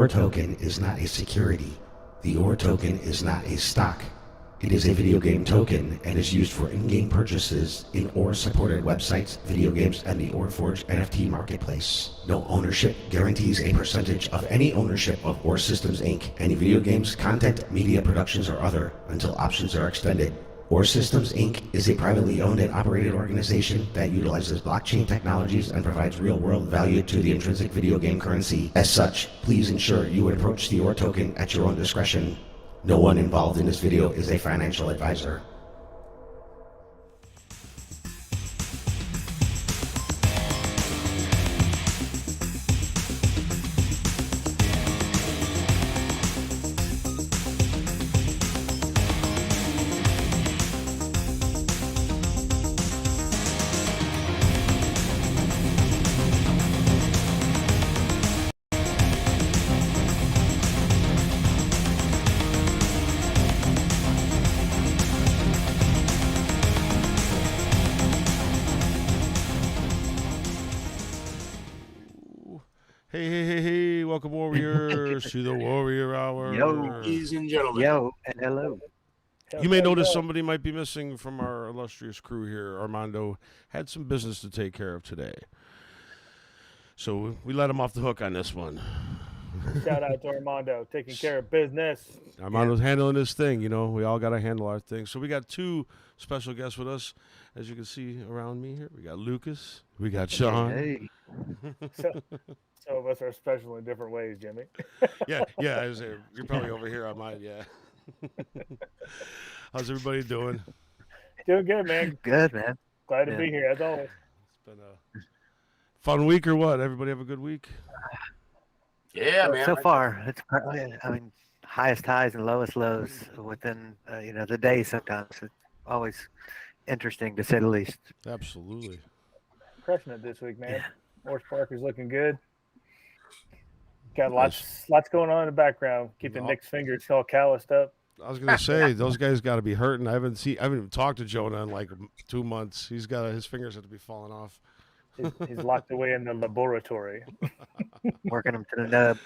OR token is not a security. The OR token is not a stock. It is a video game token and is used for in-game purchases in OR-supported websites, video games, and the ORForge NFT marketplace. No ownership guarantees a percentage of any ownership of OR Systems Inc., any video games, content, media productions, or other, until options are extended. OR Systems Inc. is a privately owned and operated organization that utilizes blockchain technologies and provides real-world value to the intrinsic video game currency. As such, please ensure you approach the OR token at your own discretion. No one involved in this video is a financial advisor. Hey, welcome warriors to the Warrior Hour. Yo, ladies and gentlemen. Yo, and hello. You may notice somebody might be missing from our illustrious crew here. Armando had some business to take care of today. So we let him off the hook on this one. Shout out to Armando, taking care of business. Armando's handling his thing, you know. We all got to handle our thing. So we got two special guests with us, as you can see around me here. We got Lucas. We got Sean. Hey. Some of us are special in different ways, Jimmy. Yeah. You're probably over here on mine, yeah. How's everybody doing? Doing good, man. Good, man. Glad to be here, as always. It's been a fun week or what? Everybody have a good week? Yeah, man. So far, it's probably, I mean, highest highs and lowest lows within, the day sometimes. It's always interesting, to say the least. Absolutely. Crushing it this week, man. Horse Parker's looking good. Got lots going on in the background. Keeping Nick's fingers all calloused up. I was gonna say those guys got to be hurting. I haven't even talked to Jonah in like 2 months. His fingers have to be falling off. He's locked away in the laboratory. Working them to the nub.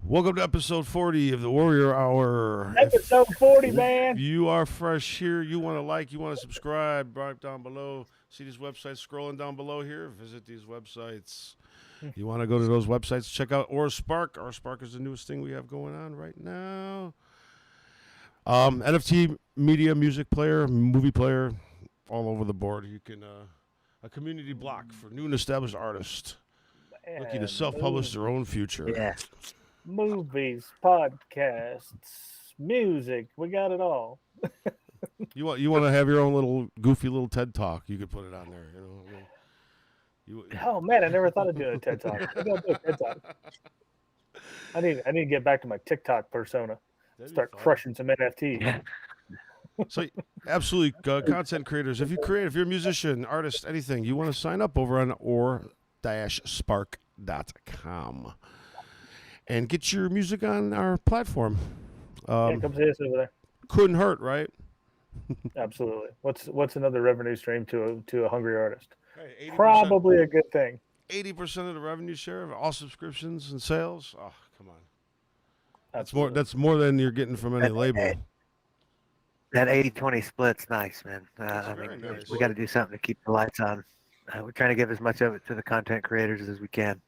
Welcome to episode 40 of the Warrior Hour. Episode 40, man. If you are fresh here, you want to like, you want to subscribe, right down below. See these websites scrolling down below here? Visit these websites. You want to go to those websites, check out OrSpark. OrSpark is the newest thing we have going on right now. NFT media, music player, movie player, all over the board. You can a community block for new and established artists looking to self-publish their own future. Yeah. Movies, podcasts, music. We got it all. You want to have your own little goofy little TED talk? You could put it on there. Oh man, I never thought of doing a TED talk. I gotta do a TED talk. I need to get back to my TikTok persona. Start crushing some NFTs. So absolutely, content creators. If you're a musician, artist, anything, you want to sign up over on or-spark.com and get your music on our platform. Come see us over there. Couldn't hurt, right? Absolutely. What's another revenue stream to a hungry artist? Hey, Probably a good thing. 80% of the revenue share of all subscriptions and sales. Oh, come on. Absolutely. That's more than you're getting from any label. That 80-20 split's nice, man. Nice. We got to do something to keep the lights on. We're trying to give as much of it to the content creators as we can.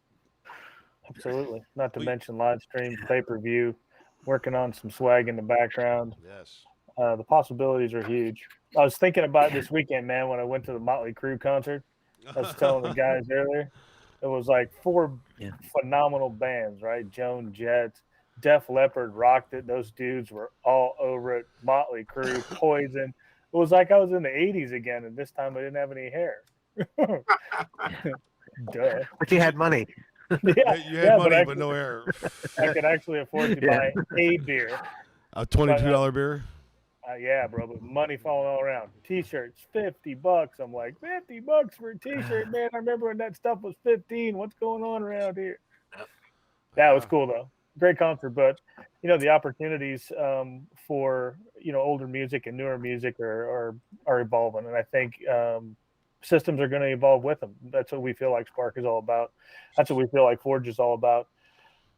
Absolutely. Not to mention live stream, pay-per-view, working on some swag in the background. Yes. The possibilities are huge. I was thinking about this weekend, man, when I went to the Motley Crue concert. I was telling the guys earlier. It was like four phenomenal bands, right? Joan Jett, Def Leppard rocked it. Those dudes were all over it. Motley Crue, Poison. It was like I was in the 80s again, and this time I didn't have any hair. Duh. But you had money. Yeah, You had money, but no hair. I could actually afford to buy a beer. A $22 beer? Yeah, bro, but money falling all around. T-shirts, $50. I'm like, $50 for a T-shirt, man. I remember when that stuff was 15. What's going on around here? That was cool, though. Great concert, but the opportunities for older music and newer music are evolving, and I think systems are going to evolve with them. That's what we feel like Spark is all about. That's what we feel like Forge is all about.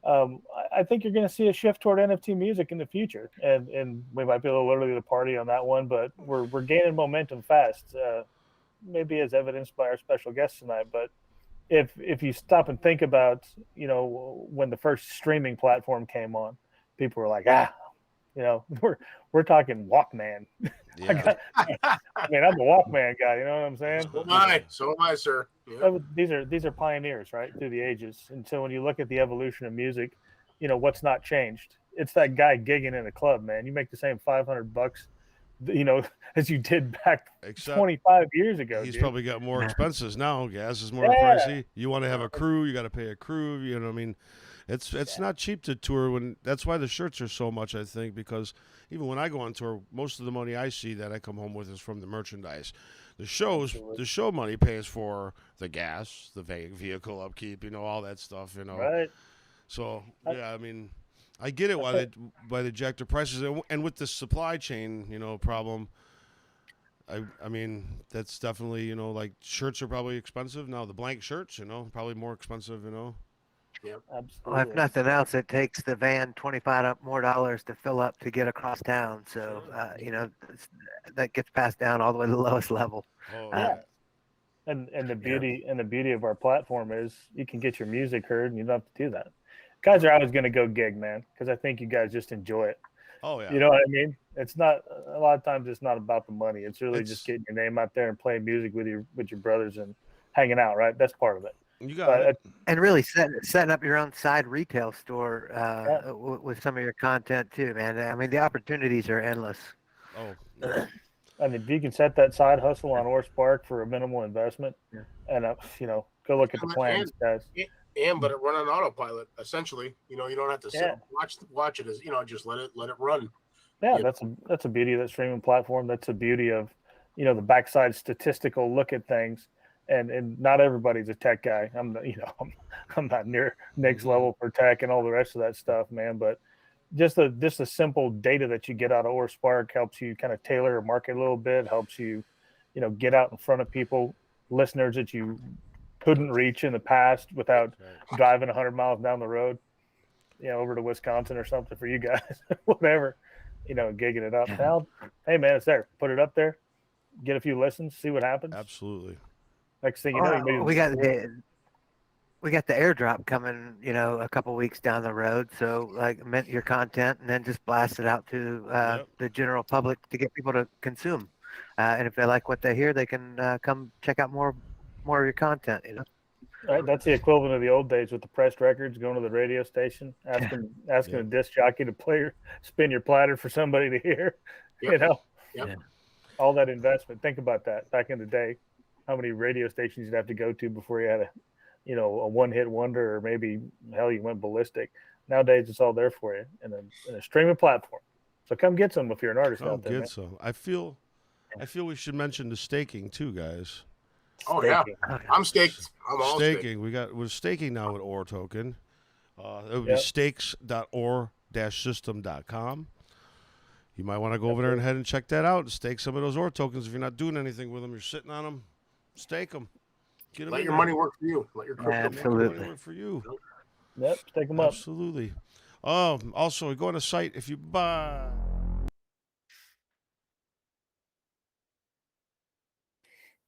I think you're going to see a shift toward NFT music in the future, and we might be a little early to the party on that one, but we're gaining momentum fast. Maybe as evidenced by our special guest tonight, but if you stop and think about, when the first streaming platform came on, people were like, we're talking Walkman. Yeah. I'm a Walkman guy. You know what I'm saying? So am I, sir. Yeah. These are pioneers, right, through the ages. And so when you look at the evolution of music, what's not changed? It's that guy gigging in a club, man. You make the same $500, as you did back Except 25 years ago. he's dude. probably got more expenses now. Gas is more Yeah. pricey. You want to have a crew, you got to pay a crew. You know what I mean? It's not cheap to tour. That's why the shirts are so much, I think, because even when I go on tour, most of the money I see that I come home with is from the merchandise. The show money pays for the gas, the vehicle upkeep, all that stuff, Right. So yeah, I mean, I get it why they jack their prices, and with the supply chain, problem. I mean, that's definitely, like shirts are probably expensive now. The blank shirts, probably more expensive, Absolutely. Well, if nothing else, it takes the van $25 more to fill up to get across town. So, that gets passed down all the way to the lowest level. Oh, Yeah. And the beauty of our platform is you can get your music heard and you don't have to do that. Guys are always going to go gig, man, because I think you guys just enjoy it. Oh yeah. You know what I mean? It's not, a lot of times it's not about the money. It's really just getting your name out there and playing music with your brothers and hanging out, right? That's part of it. You got it. And really setting up your own side retail store with some of your content too, man. I mean, the opportunities are endless. Oh. I mean, if you can set that side hustle on OrSpark for a minimal investment, and go look at the plans, guys. But it run on autopilot. Essentially, you don't have to sit watch it as just let it run. Yeah, that's a beauty of that streaming platform. That's a beauty of the backside statistical look at things. And not everybody's a tech guy. I'm not near Nick's level for tech and all the rest of that stuff, man. But just the simple data that you get out of OrSpark helps you kind of tailor a market a little bit, helps you, get out in front of people, listeners that you couldn't reach in the past without driving 100 miles down the road, over to Wisconsin or something for you guys, whatever, gigging it up. Now, hey man, it's there. Put it up there, get a few listens, see what happens. Absolutely. Next thing you know, we got the airdrop coming, a couple weeks down the road. So like mint your content and then just blast it out to the general public to get people to consume. And if they like what they hear, they can come check out more of your content. Right, that's the equivalent of the old days with the pressed records, going to the radio station, asking a disc jockey to spin your platter for somebody to hear. All that investment. Think about that back in the day. How many radio stations you'd have to go to before you had a one-hit wonder, or maybe hell, you went ballistic. Nowadays, it's all there for you in a streaming platform. So come get some if you're an artist out there. Get some. I feel we should mention the staking too, guys. Oh yeah, I'm staked. I'm all staking. We're staking now with OR token. It would be stakes.or-system.com. You might want to go over there and head and check that out and stake some of those OR tokens. If you're not doing anything with them, you're sitting on them. Stake them. Let your money work for you. Let your crypto money work for you. Yep, stake them up. Absolutely. Also, go on the site if you buy.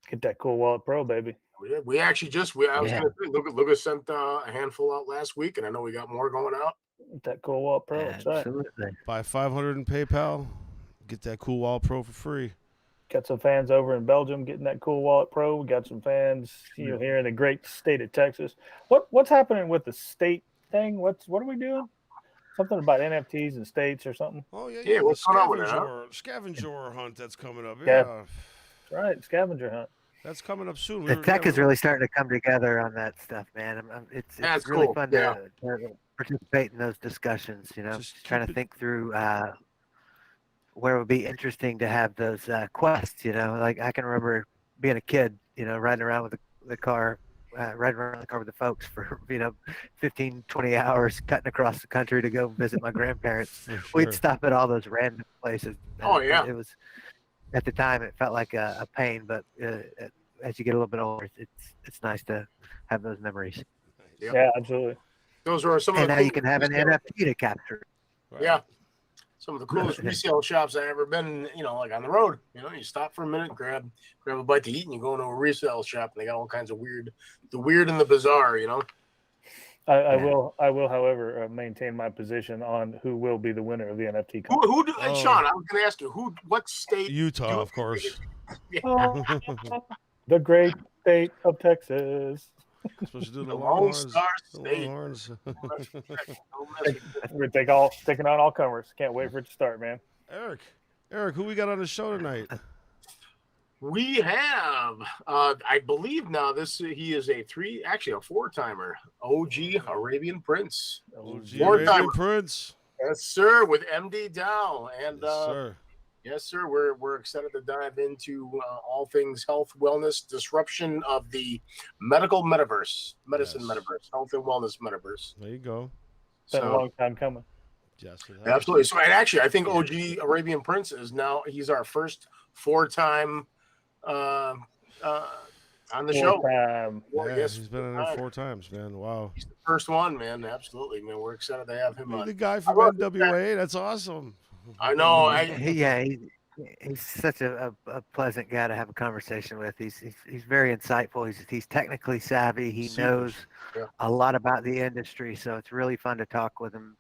Get that cool wallet pro, baby. We actually I was going to say, Lucas sent a handful out last week, and I know we got more going out. Get that cool wallet pro. Absolutely. Buy 500 in PayPal. Get that cool wallet pro for free. Got some fans over in Belgium getting that cool wallet pro. We got some fans here in the great state of Texas. What's happening with the state thing? What are we doing? Something about NFTs and states or something? Oh yeah. What's going on with that? Scavenger hunt that's coming up. Yeah. That's right, scavenger hunt. That's coming up soon. The tech is really starting to come together on that stuff, man. It's really fun to participate in those discussions. Just trying to think through where it would be interesting to have those quests. Like I can remember being a kid, riding around with the car, riding around the car with the folks for 15, 20 hours, cutting across the country to go visit my grandparents. Sure. We'd stop at all those random places. It was. At the time, it felt like a pain, but as you get a little bit older, it's nice to have those memories. Yeah, absolutely. Those are some of And the now you can have an NFT to capture. Right. Yeah. Some of the coolest resale shops I've ever been, like on the road. You stop for a minute, grab a bite to eat, and you go into a resale shop, and they got all kinds of the weird and the bizarre, I will, however, maintain my position on who will be the winner of the NFT. Sean, I was going to ask you, what state? Utah, of course. The great state of Texas. Supposed to do the Lone Longhorns. Star The State. Longhorns. We're taking on all comers. Can't wait for it to start, man. Eric, who we got on the show tonight? We have, I believe now he is a four-timer, OG Arabian Prince. OG Arabian Prince. Yes, sir, with MdDAO. And yes, sir. Yes, sir. We're excited to dive into all things health, wellness, disruption of the medicine metaverse, health and wellness metaverse. There you go. It's been a long time coming. Yes, absolutely. So, and actually, I think OG Arabian Prince he's our first four-time on the show. Yes, he's been in there 4 times, man. Wow. He's the first one, man. Absolutely, man. We're excited to have him on. The guy from NWA. That's awesome. I know. He's such a pleasant guy to have a conversation with. He's very insightful. He's technically savvy. He knows a lot about the industry, so it's really fun to talk with him.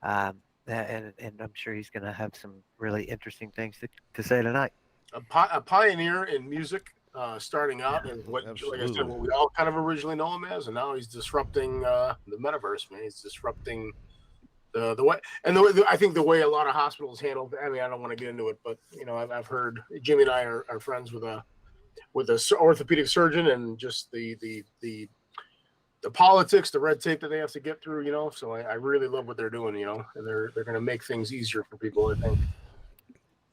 And I'm sure he's going to have some really interesting things to say tonight. A pioneer in music, starting out, and like I said, what we all kind of originally know him as, and now he's disrupting the metaverse, man. He's disrupting the way, and I think the way a lot of hospitals handle. I mean, I don't want to get into it, but I've heard Jimmy and I are friends with a orthopedic surgeon, and just the politics, the red tape that they have to get through. So I really love what they're doing. And they're going to make things easier for people. I think.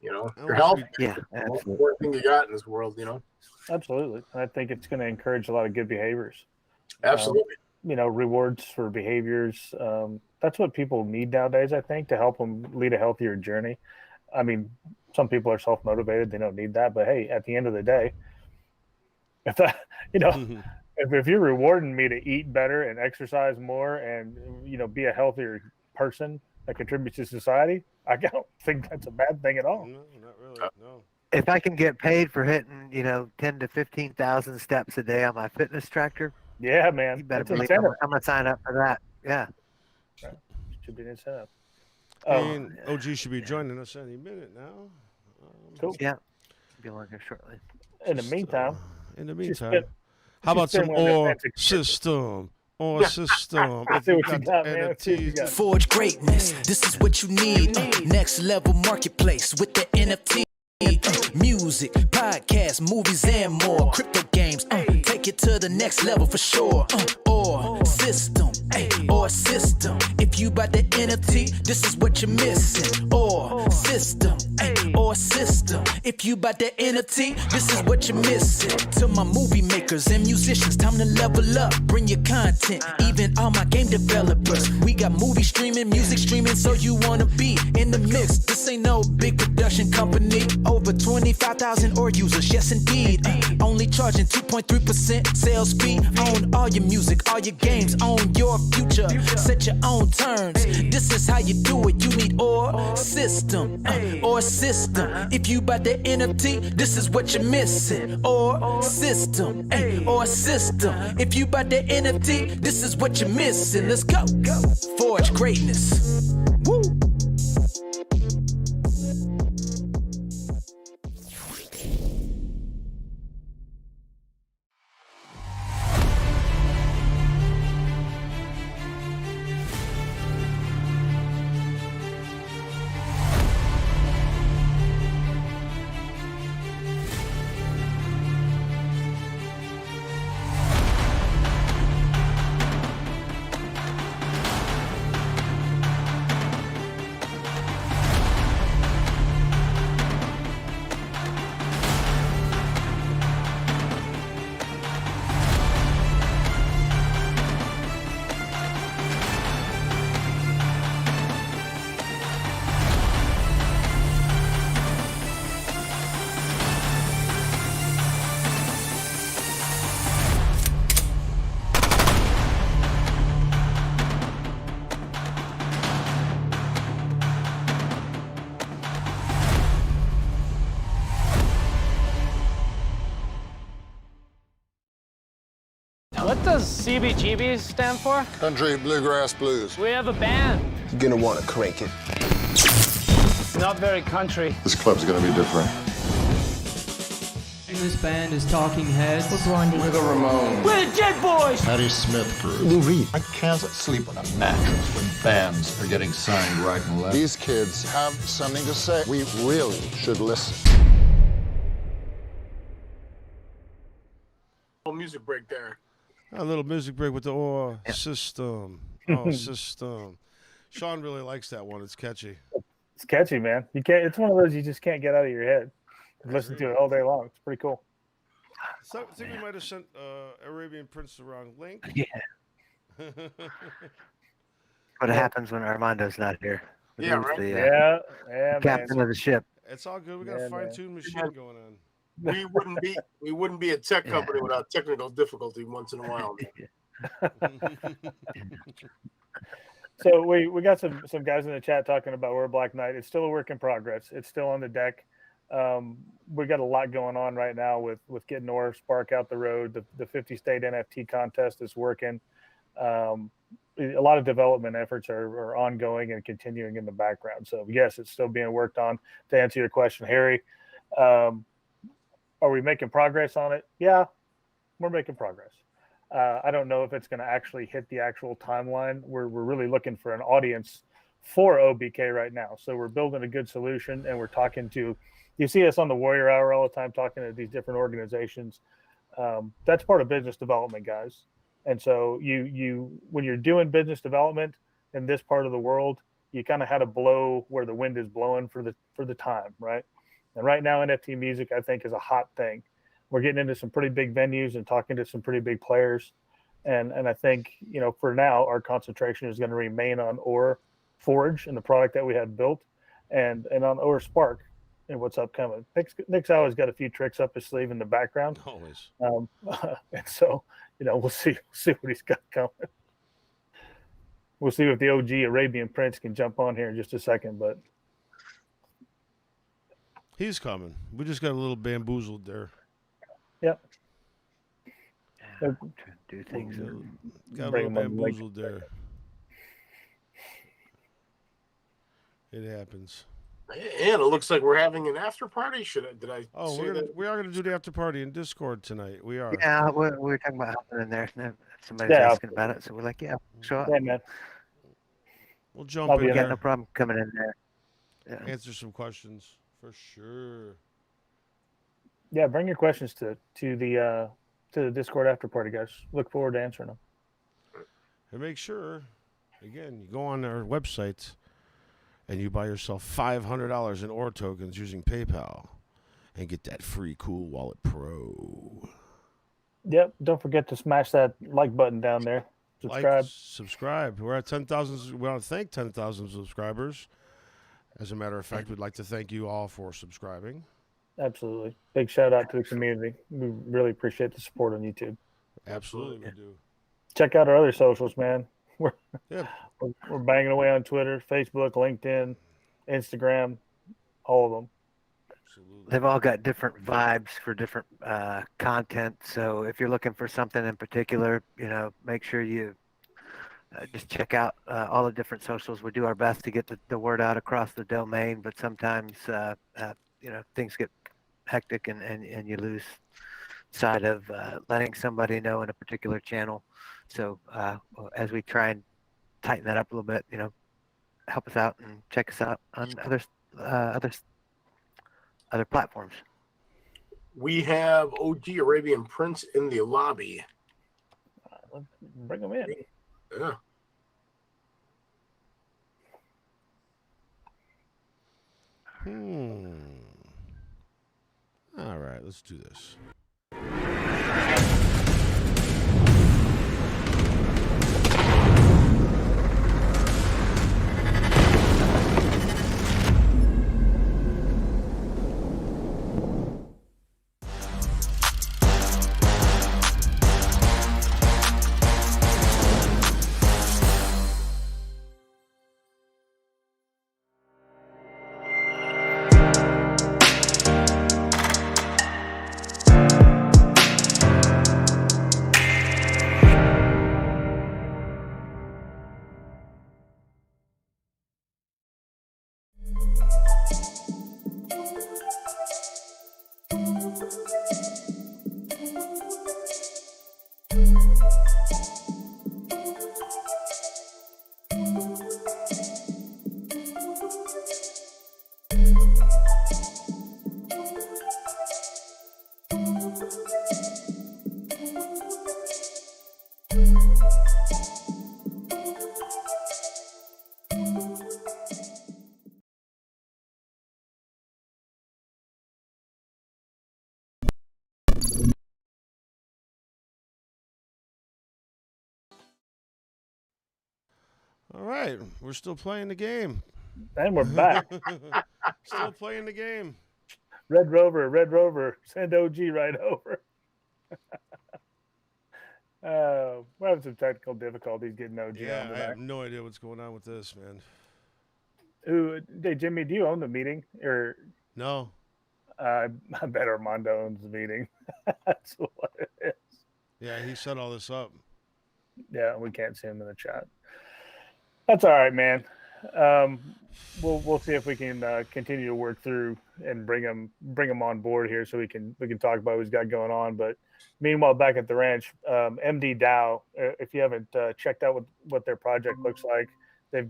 Your health, that's the important thing you got in this world. Absolutely, I think it's going to encourage a lot of good behaviors. Absolutely. Rewards for behaviors. That's what people need nowadays, I think, to help them lead a healthier journey. I mean, some people are self-motivated; they don't need that. But hey, at the end of the day, if you're rewarding me to eat better and exercise more and be a healthier person that contributes to society, I don't think that's a bad thing at all. No, not really. No. If I can get paid for hitting 10 to 15,000 steps a day on my fitness tracker, yeah, man, you better believe I'm gonna sign up for that. Yeah. Right. Should be an incentive. And OG should be joining us any minute now. Cool. Yeah. Be along here shortly. In the meantime, how about some OR system? OR system. I see what you got, man. Forge greatness. This is what you need. Next level marketplace with the NFT. Music, podcasts, movies, and more. Crypto games, take it to the next level for sure. Or system, or system. If you buy the NFT, this is what you're missing. Or system, or system. If you buy the NFT, this is what you're missing. To my movie makers and musicians, time to level up. Bring your content, even all my game developers. We got movie streaming, music streaming, so you wanna be in the mix. This ain't no big production company. Over 25,000 or users, yes indeed. Only charging 2.3% sales fee. Own all your music, all your games, own your future. Set your own terms. This is how you do it. You need or system, or system. If you buy the NFT, this is what you're missing. Or system, or system. If you buy the NFT, this is what you're missing. Let's go. Forge greatness. Woo. does CBGB stand for? Country Bluegrass Blues. We have a band. You're gonna want to crank it. Not very country. This club's gonna be different. This band is Talking Heads. We're Blondie. We're the Ramones. We're the Jet Boys. Patti Smith Crew. Lou Reed. I can't sleep on a mattress when bands are getting signed right and left. These kids have something to say. We really should listen. Little music break there. A little music break with the OR system. Oh, system. Sean really likes that one. It's catchy. It's catchy, man. You can't. It's one of those you just can't get out of your head. Listen to it all day long. It's pretty cool. So I think we might have sent Arabian Prince the wrong link. Yeah. What happens when Armando's not here? Yeah, right. Yeah, Captain man. of the ship. It's all good. We got a fine-tuned machine going on. We wouldn't be a tech company without technical difficulty once in a while. So we got some guys in the chat talking about We're Black Knight. It's still a work in progress. It's still on the deck. We got a lot going on right now with getting Aura Spark out the road. The 50 state NFT contest is working. A lot of development efforts are ongoing and continuing in the background. So yes, it's still being worked on. To answer your question, Harry, are we making progress on it? Yeah, we're making progress. I don't know if it's going to actually hit the actual timeline. We're really looking for an audience for OBK right now. So we're building a good solution, and we're talking to. You see us on the Warrior Hour all the time talking to these different organizations. That's part of business development, guys. And so you when you're doing business development in this part of the world, you kind of had to blow where the wind is blowing for the time, right? And right now, NFT music, I think, is a hot thing. We're getting into some pretty big venues and talking to some pretty big players. And I think, for now, our concentration is going to remain on Aura Forge and the product that we had built and on Aura Spark and what's upcoming. Nick's always got a few tricks up his sleeve in the background. Always. And so, we'll see what he's got coming. We'll see if the OG Arabian Prince can jump on here in just a second, but he's coming. We just got a little bamboozled there. Yep. Do things. Got a little bamboozled there. It happens. And it looks like we're having an after party. Did I? Oh, we are gonna do the after party in Discord tonight. We are. Yeah, we're talking about hopping in there. Somebody's asking about it, so we're like, yeah, sure. Yeah, man. We'll jump in there. No problem coming in there. Yeah. Answer some questions for sure. Yeah, bring your questions to the Discord after party, guys. Look forward to answering them. And make sure, again, you go on our website and you buy yourself $500 in Aura tokens using PayPal and get that free Cool Wallet Pro. Yep. Don't forget to smash that like button down there. Subscribe. We're at 10,000. We want to thank 10,000 subscribers. As a matter of fact, we'd like to thank you all for subscribing. Absolutely. Big shout out to the community. We really appreciate the support on YouTube. Absolutely, we do. Check out our other socials, man. We're banging away on Twitter, Facebook, LinkedIn, Instagram, all of them. Absolutely. They've all got different vibes for different content. So if you're looking for something in particular, make sure you just check out all the different socials. We do our best to get the word out across the domain, but sometimes things get hectic and you lose sight of letting somebody know in a particular channel. So as we try and tighten that up a little bit, help us out and check us out on other platforms. We have OG Arabian Prince in the lobby. Bring him in. Yeah. All right, let's do this. All right, we're still playing the game. And we're back. Still playing the game. Red Rover, send OG right over. We're having some technical difficulties getting OG Yeah, on I tonight. have no idea what's going on with this, man. Hey, Jimmy, do you own the meeting? Or No. I bet Armando owns the meeting. That's what it is. Yeah, he set all this up. Yeah, we can't see him in the chat. That's all right, man. We'll see if we can continue to work through and bring him on board here, so we can talk about what he's got going on. But meanwhile, back at the ranch, MdDAO. If you haven't checked out what their project looks like, they're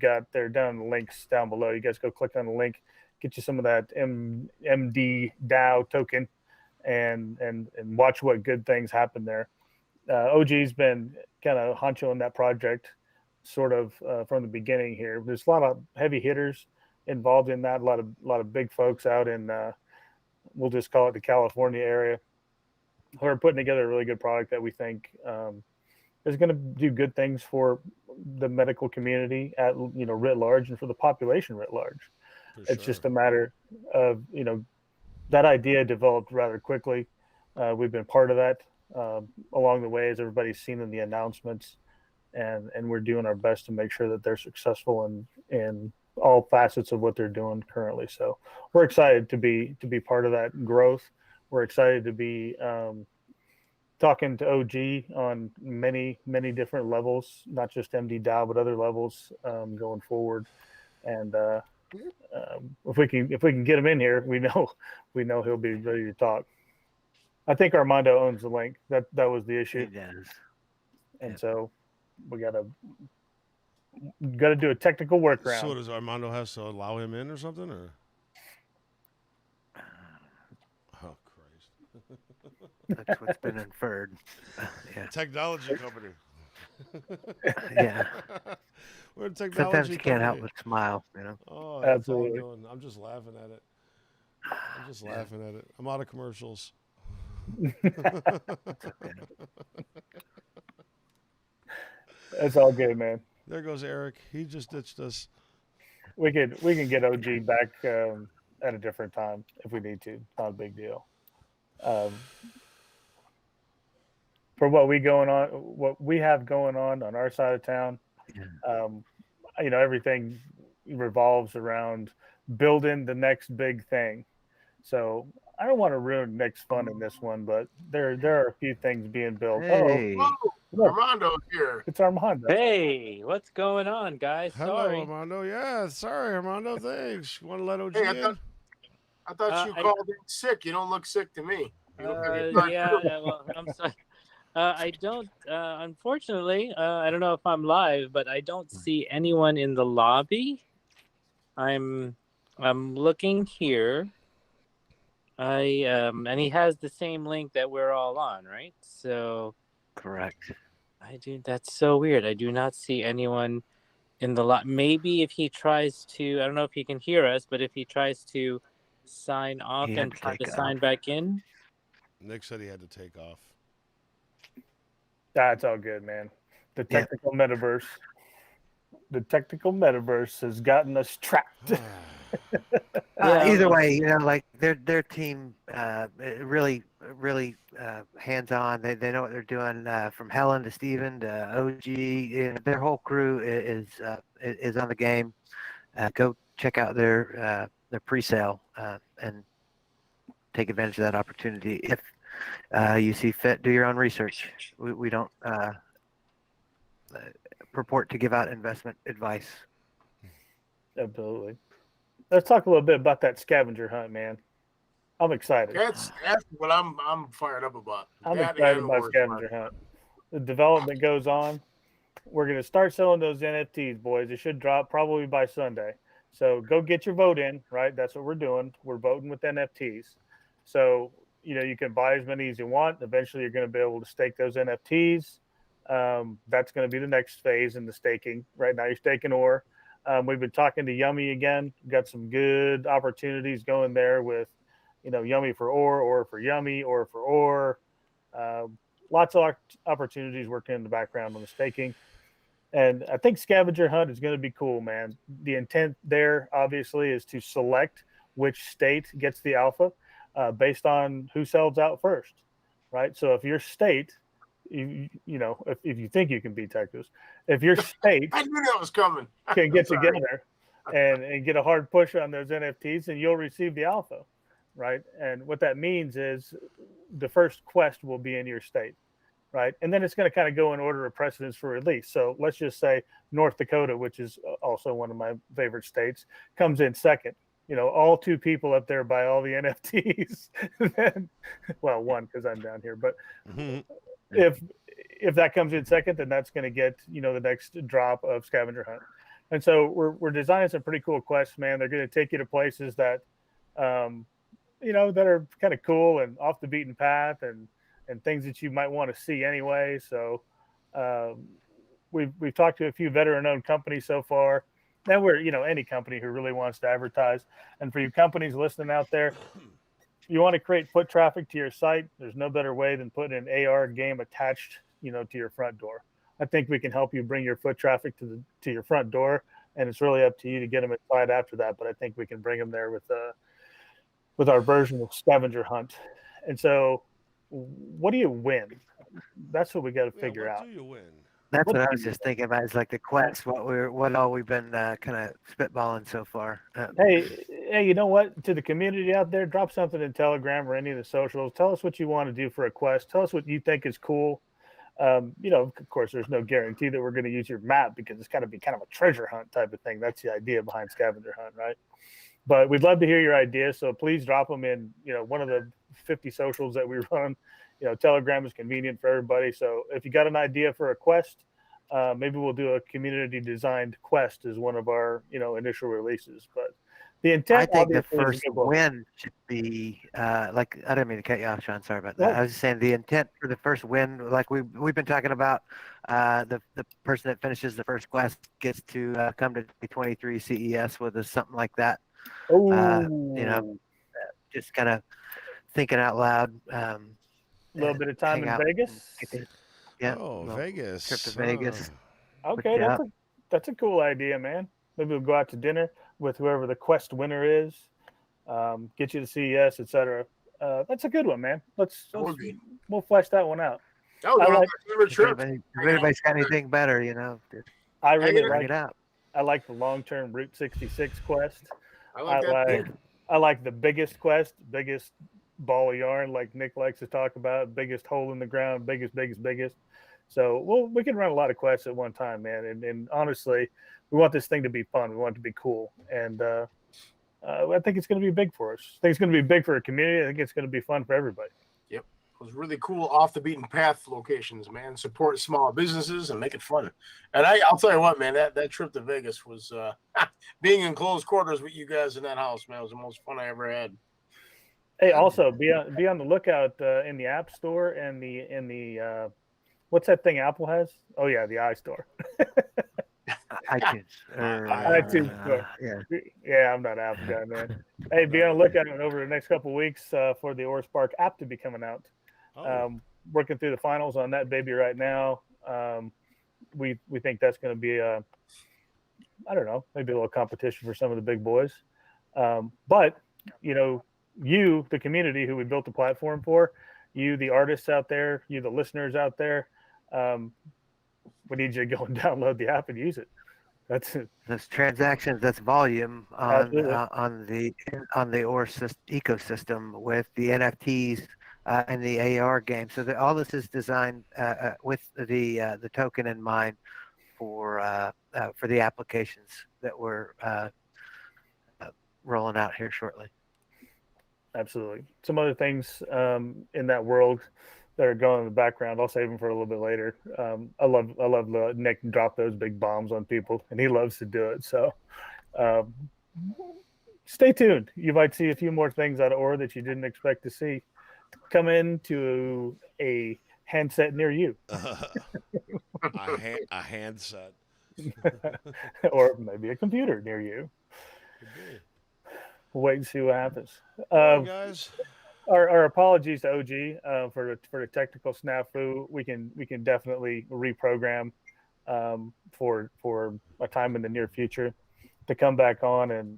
down in the links down below. You guys go click on the link, get you some of that MdDAO token, and watch what good things happen there. OG's been kind of honcho in that project, sort of from the beginning here. There's a lot of heavy hitters involved in that. A lot of big folks out in we'll just call it the California area, who are putting together a really good product that we think is going to do good things for the medical community at writ large, and for the population writ large. It's just a matter of that idea developed rather quickly. We've been part of that along the way, as everybody's seen in the announcements, and we're doing our best to make sure that they're successful in all facets of what they're doing currently. So we're excited to be part of that growth. We're excited to be talking to OG on many different levels, not just MdDAO, but other levels going forward. And if we can get him in here, we know he'll be ready to talk. I think Armando owns the link. That was the issue. He does. And so we gotta do a technical workaround. So does Armando has to allow him in or something, or? Oh Christ! That's what's been inferred. Yeah. Technology company. Yeah. We're a technology Sometimes you can't help company. but smile, Oh, that's Absolutely. all I'm doing. I'm just laughing at it. Laughing at it. I'm out of commercials. That's all good, man. There goes Eric. He just ditched us. We can get OG back at a different time if we need to. Not a big deal. For what we have going on our side of town, everything revolves around building the next big thing. So I don't want to ruin Nick's fun in this one, but there are a few things being built. Hey. Armando's here. It's Armando. Hey, what's going on, guys? Hello, Sorry. Armando. Yeah, sorry, Armando. Thanks. You want to let OG Hey, in? I thought you called in sick. You don't look sick to me. Well, I'm sorry. I don't. Unfortunately, I don't know if I'm live, but I don't see anyone in the lobby. I'm looking here. And he has the same link that we're all on, right? So. Correct. That's so weird. I do not see anyone in the lot. Maybe if he tries to, I don't know if he can hear us, but if he tries to sign off and try to sign back in. Nick said he had to take off. That's all good, man. The technical metaverse. The technical metaverse has gotten us trapped. Either way, like their team really hands-on. They know what they're doing, from Helen to Steven to OG. Their whole crew is on the game. Go check out their pre-sale and take advantage of that opportunity. If you see fit, do your own research. We don't purport to give out investment advice. Absolutely. Let's talk a little bit about that scavenger hunt, man. I'm excited. That's what I'm fired up about. I'm excited about scavenger hunt. The development goes on. We're going to start selling those NFTs, boys. It should drop probably by Sunday. So go get your vote in, right? That's what we're doing. We're voting with NFTs. So, you can buy as many as you want. Eventually, you're going to be able to stake those NFTs. That's going to be the next phase in the staking. Right now, you're staking ore. We've been talking to Yummy again. We've got some good opportunities going there with, Yummy for ore for Yummy, ore for ore. Lots of opportunities working in the background on the staking. And I think scavenger hunt is going to be cool, man. The intent there, obviously, is to select which state gets the alpha based on who sells out first, right? So if your state, you know, if you think you can beat Texas, if your state I knew that was coming. can get together and get a hard push on those NFTs, and you'll receive the alpha, right? And what that means is the first quest will be in your state, right? And then it's going to kind of go in order of precedence for release. So let's just say North Dakota, which is also one of my favorite states, comes in second. You know, all 2 people up there buy all the NFTs. Then, well, 1 because I'm down here, but if that comes in second, then that's going to get, you know, the next drop of scavenger hunt. And so we're designing some pretty cool quests, man. They're going to take you to places that, you know, that are kind of cool and off the beaten path and things that you might want to see anyway. So we've talked to a few veteran-owned companies so far. Now we're, you know, any company who really wants to advertise. And for you companies listening out there, you want to create foot traffic to your site, there's no better way than putting an AR game attached, you know, to your front door. I think we can help you bring your foot traffic to your front door, and it's really up to you to get them inside after that. But I think we can bring them there with our version of scavenger hunt. And so, what do you win? That's what we got to figure out. What do you win? That's what I was just thinking about. Is like the quest. What all we've been kind of spitballing so far. Hey, you know what? To the community out there, drop something in Telegram or any of the socials. Tell us what you want to do for a quest. Tell us what you think is cool. You know, of course, there's no guarantee that we're going to use your map because it's got to be kind of a treasure hunt type of thing. That's the idea behind scavenger hunt, right? But we'd love to hear your ideas. So please drop them in, you know, one of the 50 socials that we run. You know, Telegram is convenient for everybody. So if you got an idea for a quest, maybe we'll do a community designed quest as one of our, you know, initial releases. But the intent, I think the first win should be like, I didn't mean to cut you off, Sean. Sorry about that. I was just saying the intent for the first win, like we've been talking about, the person that finishes the first quest gets to come to the 23 CES with us, something like that. You know, just kind of thinking out loud. A little bit of time in Vegas. Yeah. Oh, Vegas. Trip to Vegas. Okay, that's a cool idea, man. Maybe we'll go out to dinner with whoever the quest winner is. Get you to CES, etc. That's a good one, man. We'll flesh that one out. If anybody's got anything better, you know, I really bring it out. I like the long-term Route 66 quest. I like the biggest quest, biggest ball of yarn, like Nick likes to talk about, biggest hole in the ground, biggest. So we can run a lot of quests at one time, man. And honestly, we want this thing to be fun. We want it to be cool. And I think it's going to be big for us. I think it's going to be big for a community. I think it's going to be fun for everybody. Yep. It was really cool off the beaten path locations, man. Support small businesses and make it fun. And I'll tell you what, man, that trip to Vegas was being in close quarters with you guys in that house, man. It was the most fun I ever had. Hey, also be on the lookout in the App Store and the what's that thing Apple has? Oh yeah, the iStore. iTunes. iTunes Store. Yeah, I'm not an Apple guy, man. Hey, be on the lookout over the next couple of weeks for the Aura Spark app to be coming out. Working through the finals on that baby right now. We think that's going to be I don't know, maybe a little competition for some of the big boys. But you know, you, the community who we built the platform for, you, the artists out there, you, the listeners out there, we need you to go and download the app and use it. That's transactions. That's volume on the Aura ecosystem with the NFTs and the AR game. So all this is designed with the token in mind for the applications that we're rolling out here shortly. Absolutely. Some other things in that world that are going in the background, I'll save them for a little bit later. I love Nick drop those big bombs on people, and he loves to do it. So stay tuned. You might see a few more things out of Aura that you didn't expect to see come into a handset near you. A handset. Or maybe a computer near you. We'll wait and see what happens. Guys, our apologies to OG for the technical snafu. We can definitely reprogram for a time in the near future to come back on and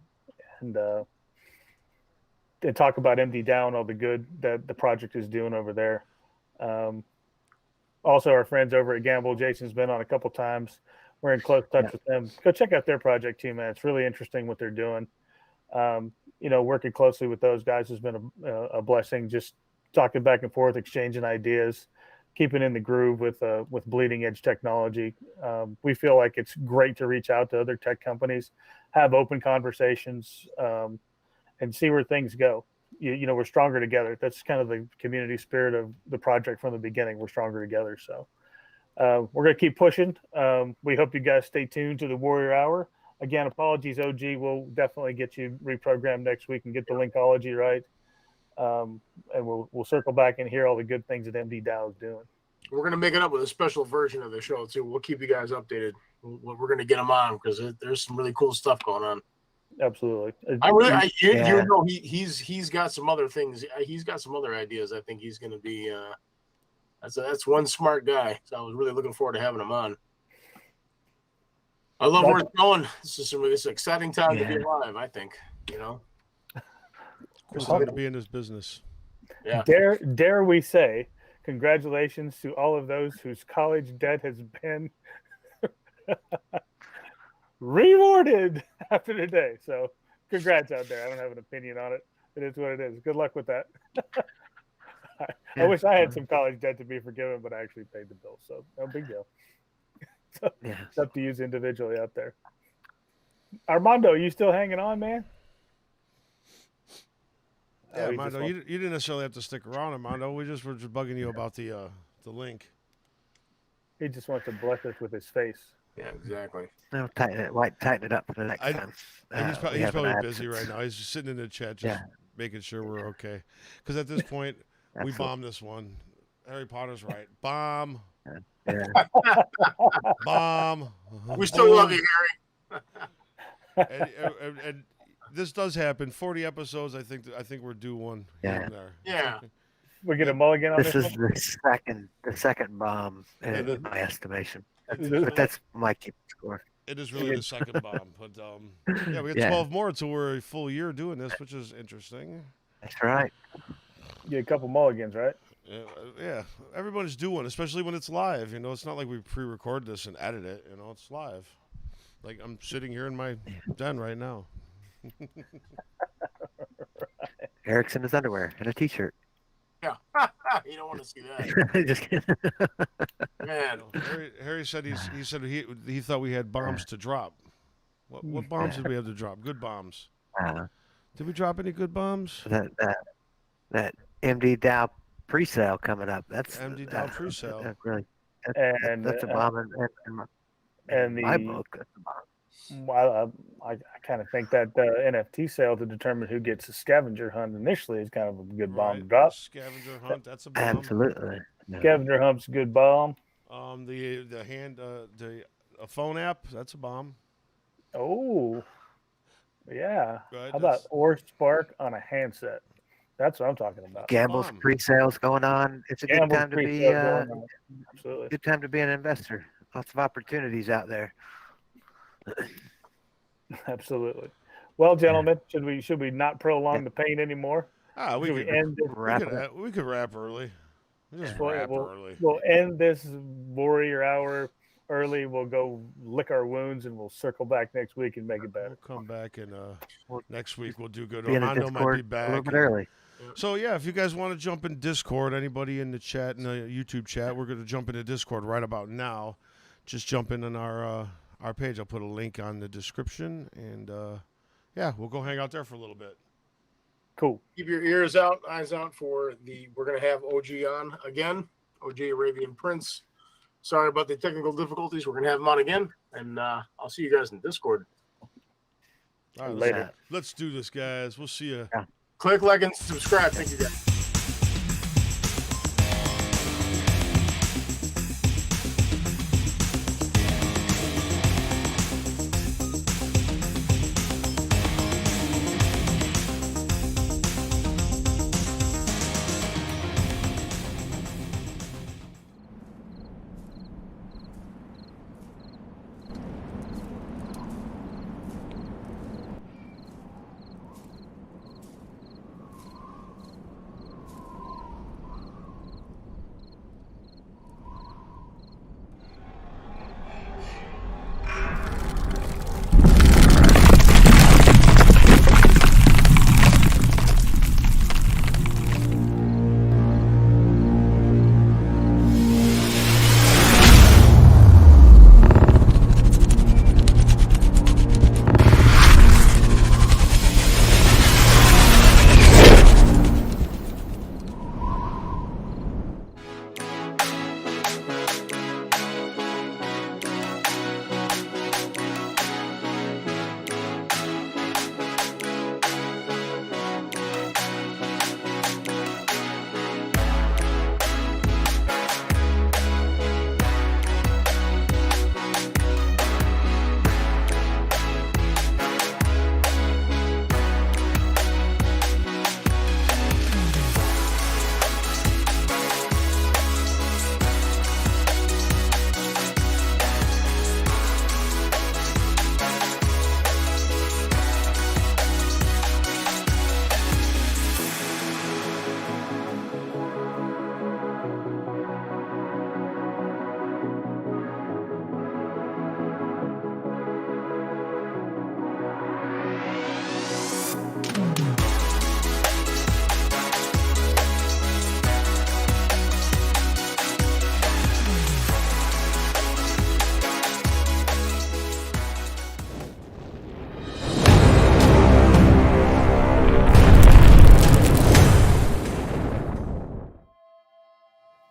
talk about MdDAO and all the good that the project is doing over there. Also, our friends over at Gamble, Jason's been on a couple times. We're in close touch with them. Go check out their project too, man. It's really interesting what they're doing. Working closely with those guys has been a blessing. Just talking back and forth, exchanging ideas, keeping in the groove with bleeding edge technology. We feel like it's great to reach out to other tech companies, have open conversations, and see where things go. We're stronger together. That's kind of the community spirit of the project from the beginning. We're stronger together. So we're going to keep pushing. We hope you guys stay tuned to the Warrior Hour. Again, apologies, OG. We'll definitely get you reprogrammed next week and get the linkology right. And we'll circle back and hear all the good things that MdDAO is doing. We're going to make it up with a special version of the show, too. We'll keep you guys updated. We're going to get them on because there's some really cool stuff going on. Absolutely. He's got some other things. He's got some other ideas. I think he's going to be that's one smart guy. So I was really looking forward to having him on. I love where it's going. It's an exciting time to be alive, I think. Excited to be in this business. Yeah. Dare we say, congratulations to all of those whose college debt has been rewarded after today. So congrats out there. I don't have an opinion on it. It is what it is. Good luck with that. I wish I had some college debt to be forgiven, but I actually paid the bill. So no big deal. So it's up to you individually out there. Armando, you still hanging on, man? Yeah, Armando, you didn't necessarily have to stick around, Armando. We were just bugging you about the link. He just wants to bless us with his face. Yeah, exactly. No, tighten it up for the next time. He's probably busy right now. He's just sitting in the chat, just making sure we're okay. Because at this point, we bombed this one. Harry Potter's right. Bomb. Yeah. Bomb. We still love you, Harry. and this does happen. 40 episodes. I think we're due one. Yeah. There. Yeah. We get a mulligan on this. This is the second bomb in my estimation. But that's my keep score. It is really the second bomb. But we got 12 more until we're a full year doing this, which is interesting. That's right. Get a couple mulligans, right? Yeah. Everybody's due one, especially when it's live. It's not like we pre-record this and edit it. It's live. Like I'm sitting here in my den right now. Eric's in his underwear and a t-shirt. Yeah, you don't want to see that. Just kidding. Man, Harry said he thought we had bombs to drop. What bombs did we have to drop? Good bombs. Did we drop any good bombs? That MdDAO pre-sale coming up. That's MdDAO pre-sale. That's a bomb in my book. That's a bomb. Well, I kind of think that NFT sale to determine who gets a scavenger hunt initially is kind of a good bomb to drop. Scavenger hunt, that's a bomb. Absolutely. Scavenger hunt's a good bomb. The phone app, that's a bomb. Oh, yeah. How about Spark on a handset? That's what I'm talking about. Gamble's pre-sales going on. It's a good time to be absolutely good time to be an investor. Lots of opportunities out there. Absolutely. Well, gentlemen, should we not prolong the pain anymore? We could end this? We could wrap early. We'll end this Warrior Hour early. We'll go lick our wounds and we'll circle back next week and make it better. We'll come back and next week we'll do good. Armando might be back a little bit early. So yeah, if you guys want to jump in Discord, anybody in the chat, in the YouTube chat, we're going to jump into Discord right about now. Just jump in on our page. I'll put a link on the description, and we'll go hang out there for a little bit. Cool. Keep your eyes out for we're going to have OG on again, OG Arabian Prince. Sorry about the technical difficulties. We're going to have him on again, and I'll see you guys in Discord. All right, later. Let's do this, guys. We'll see you. Yeah. Click, like, and subscribe. Thank you, guys.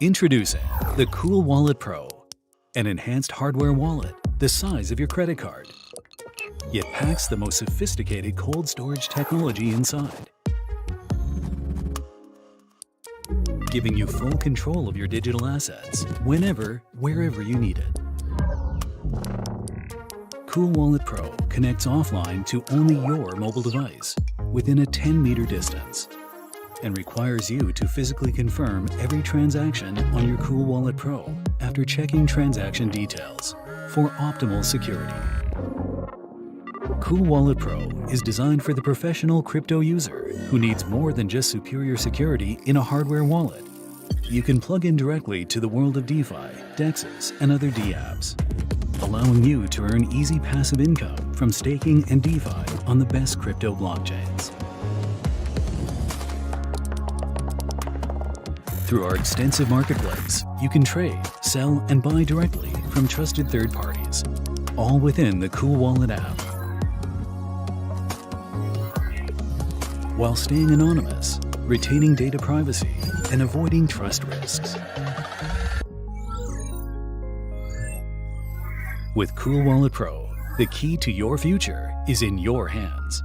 Introducing the Cool Wallet Pro, an enhanced hardware wallet the size of your credit card. It packs the most sophisticated cold storage technology inside, giving you full control of your digital assets whenever, wherever you need it. Cool Wallet Pro connects offline to only your mobile device within a 10-meter distance and requires you to physically confirm every transaction on your Cool Wallet Pro after checking transaction details for optimal security. Cool Wallet Pro is designed for the professional crypto user who needs more than just superior security in a hardware wallet. You can plug in directly to the world of DeFi, DEXs, and other dApps, allowing you to earn easy passive income from staking and DeFi on the best crypto blockchains. Through our extensive marketplace, you can trade, sell, and buy directly from trusted third parties, all within the Cool Wallet app, while staying anonymous, retaining data privacy, and avoiding trust risks. With Cool Wallet Pro, the key to your future is in your hands.